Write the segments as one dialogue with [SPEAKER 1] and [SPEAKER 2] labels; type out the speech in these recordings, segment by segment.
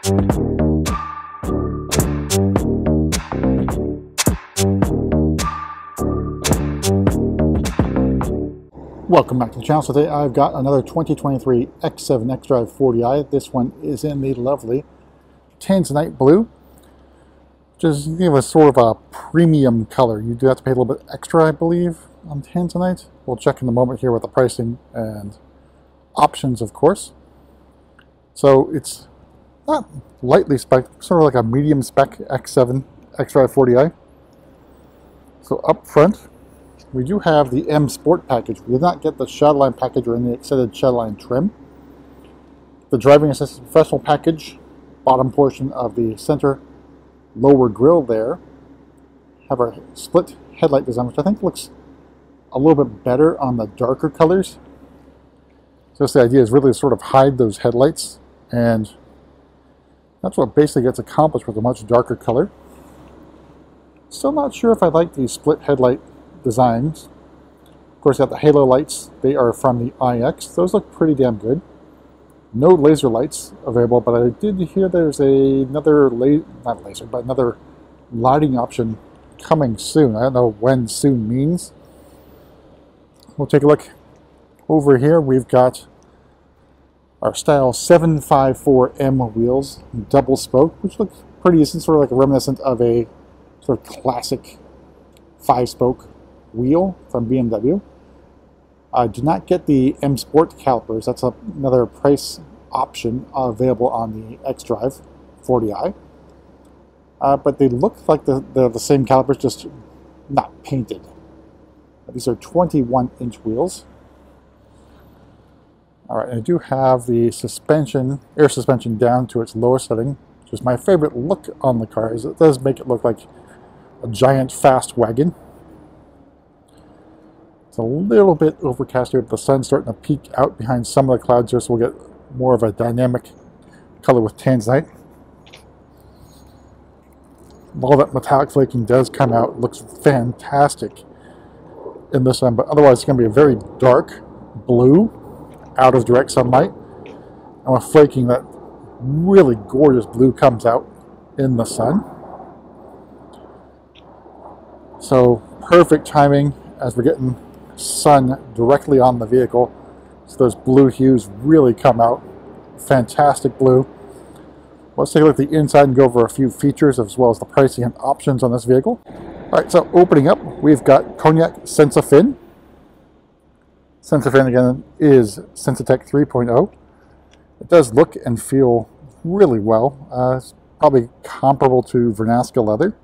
[SPEAKER 1] Welcome back to the channel. So today I've got another 2023 X7 xDrive40i. This one is in the lovely Tanzanite Blue, which is a sort of a premium color. You do have to pay a little bit extra, I believe, on Tanzanite. We'll check in a moment here with the pricing and options, of course. So it's not lightly spec, sort of like a medium spec X7 xDrive40i. So up front, we do have the M Sport package. We did not get the Shadowline package or any extended Shadowline trim. The Driving Assistant Professional package, bottom portion of the center lower grille there, have our split headlight design, which I think looks a little bit better on the darker colors. So the idea is really to sort of hide those headlights, and that's what basically gets accomplished with a much darker color. Still not sure if I like the split headlight designs. Of course, you got the halo lights. They are from the iX. Those look pretty damn good. No laser lights available, but I did hear there's another another lighting option coming soon. I don't know when soon means. We'll take a look over here. We've got our style 754M wheels, double spoke, which look pretty decent, sort of like a reminiscent of a sort of classic 5-spoke wheel from BMW. I did not get the M Sport calipers. That's another price option available on the xDrive40i. But they look like they're the same calipers, just not painted. These are 21-inch wheels. All right, I do have the suspension, air suspension down to its lowest setting, which is my favorite look on the car. Is it does make it look like a giant fast wagon. It's a little bit overcast here, but the sun's starting to peek out behind some of the clouds here, so we'll get more of a dynamic color with Tanzanite. All that metallic flaking does come out. It looks fantastic in this one, but otherwise it's going to be a very dark blue out of direct sunlight, and with flaking, that really gorgeous blue comes out in the sun. So perfect timing as we're getting sun directly on the vehicle, so those blue hues really come out. Fantastic blue. Let's take a look at the inside and go over a few features as well as the pricing and options on this vehicle. All right, so opening up, we've got Cognac Sensafin. Sensafin again is Sensitech 3.0. It does look and feel really well. It's probably comparable to Vernasca leather.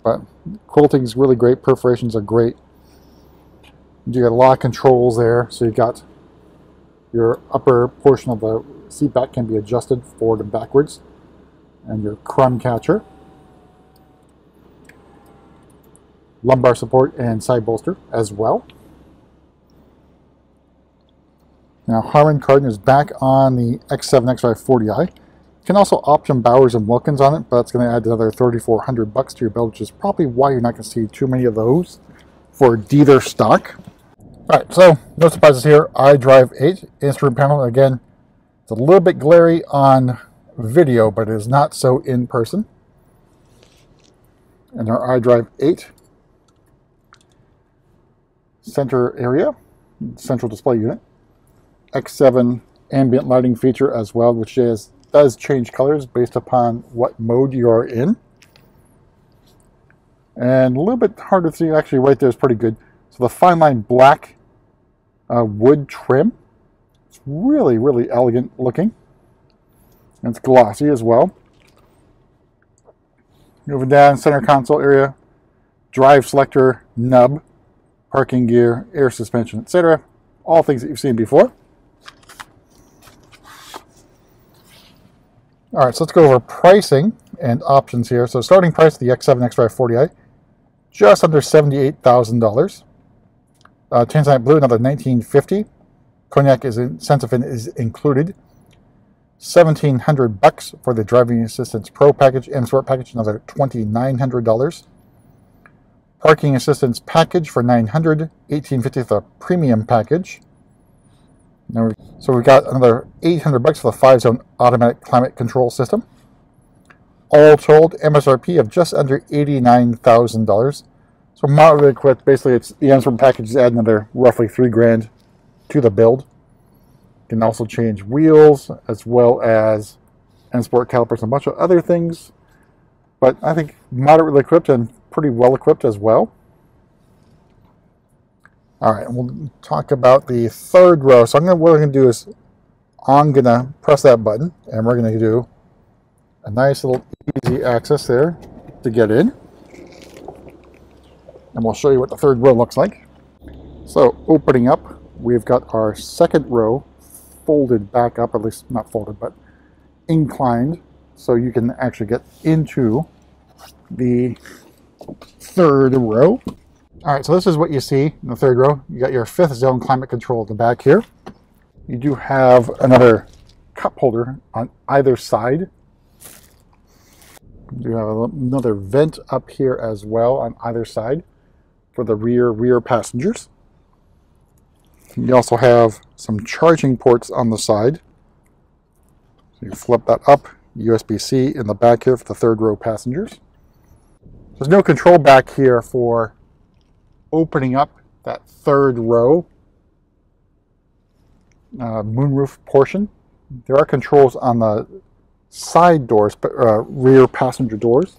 [SPEAKER 1] But quilting is really great. Perforations are great. You got a lot of controls there. So you got your upper portion of the seat back can be adjusted forward and backwards, and your crumb catcher, lumbar support, and side bolster as well. Now Harman Kardon is back on the X7 xDrive40i. You can also option Bowers and Wilkins on it, but that's going to add another $3,400 to your bill, which is probably why you're not going to see too many of those for dealer stock. All right, so no surprises here. iDrive8 instrument panel. Again, it's a little bit glary on video, but it is not so in person. And our iDrive8 center area, central display unit. X7 ambient lighting feature as well, which does change colors based upon what mode you are in. And a little bit harder to see, actually right there is pretty good. So the fine line black wood trim, it's really, really elegant looking. And it's glossy as well. Moving down, center console area, drive selector, nub, parking gear, air suspension, etc. All things that you've seen before. All right, so let's go over pricing and options here. So starting price of the X7 xDrive40i, just under $78,000. Tanzanite Blue, another $1,950. Cognac Sensafin is included. $1,700 for the Driving Assistance Pro package. M Sport package, another $2,900. Parking Assistance package for $900. $1,850 for the Premium package. So we got another $800 for the 5-zone automatic climate control system. All told, MSRP of just under $89,000. So moderately equipped. Basically, it's the Amazon package add another roughly $3,000 to the build. You can also change wheels as well as sport calipers and a bunch of other things. But I think moderately equipped and pretty well equipped as well. All right, we'll talk about the third row. So what we're going to do is I'm going to press that button, and we're going to do a nice little easy access there to get in. And we'll show you what the third row looks like. So opening up, we've got our second row folded back up, at least not folded, but inclined, so you can actually get into the third row. All right, so this is what you see in the third row. You got your 5th zone climate control at the back here. You do have another cup holder on either side. You have another vent up here as well on either side for the rear passengers. You also have some charging ports on the side. So you flip that up, USB-C in the back here for the third row passengers. There's no control back here for opening up that third row moonroof portion. There are controls on the side doors, but rear passenger doors.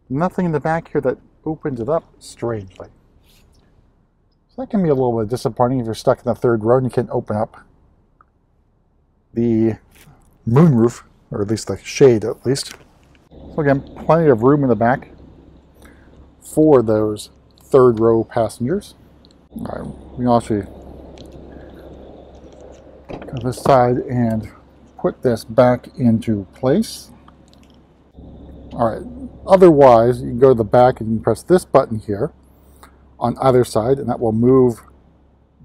[SPEAKER 1] Nothing in the back here that opens it up strangely. So that can be a little bit disappointing if you're stuck in the third row and you can't open up the moonroof, or at least the shade at least. So again, plenty of room in the back for those third row passengers. All right, we can actually go this side and put this back into place. All right, otherwise you can go to the back and you can press this button here on either side, and that will move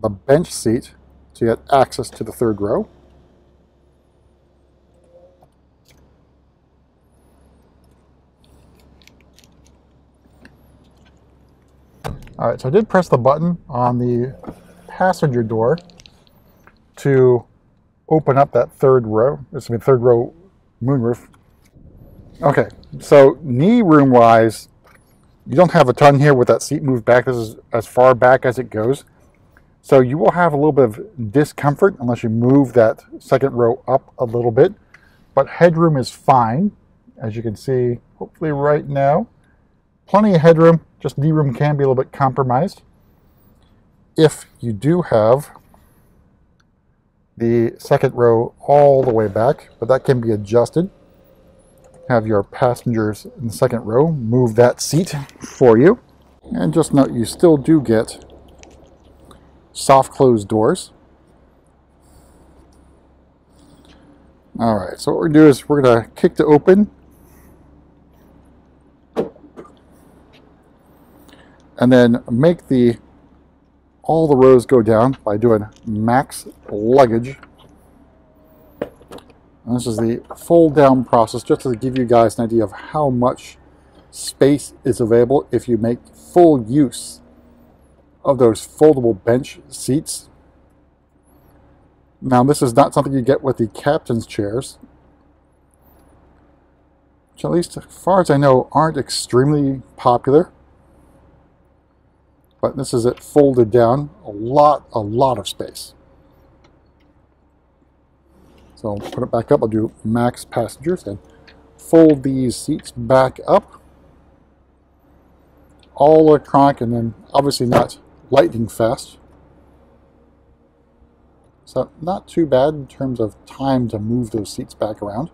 [SPEAKER 1] the bench seat to get access to the third row. All right, so I did press the button on the passenger door to open up that third row. Third row moonroof. Okay, so knee room wise, you don't have a ton here with that seat moved back. This is as far back as it goes. So you will have a little bit of discomfort unless you move that second row up a little bit. But headroom is fine, as you can see, hopefully right now. Plenty of headroom, just knee room can be a little bit compromised. If you do have the second row all the way back, but that can be adjusted. Have your passengers in the second row move that seat for you. And just note, you still do get soft closed doors. All right, so what we're going to do is we're going to kick to open. And then make all the rows go down by doing max luggage. And this is the fold down process, just to give you guys an idea of how much space is available if you make full use of those foldable bench seats. Now, this is not something you get with the captain's chairs, which at least as far as I know aren't extremely popular. But this is it folded down, a lot of space. So I'll put it back up. I'll do max passengers and fold these seats back up. All electronic, and then obviously not lightning fast. So not too bad in terms of time to move those seats back around.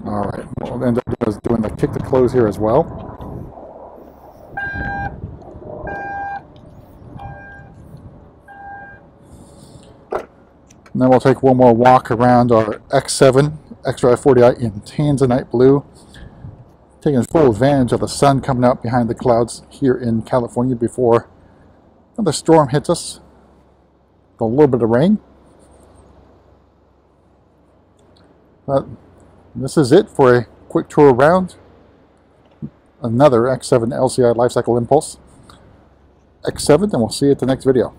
[SPEAKER 1] All right, what we'll end up doing the kick to close here as well. And then we'll take one more walk around our X7 xDrive40i in Tanzanite Blue, taking full advantage of the sun coming out behind the clouds here in California before another storm hits us with a little bit of rain. But this is it for a quick tour around another X7 LCI Lifecycle Impulse. X7, and we'll see you at the next video.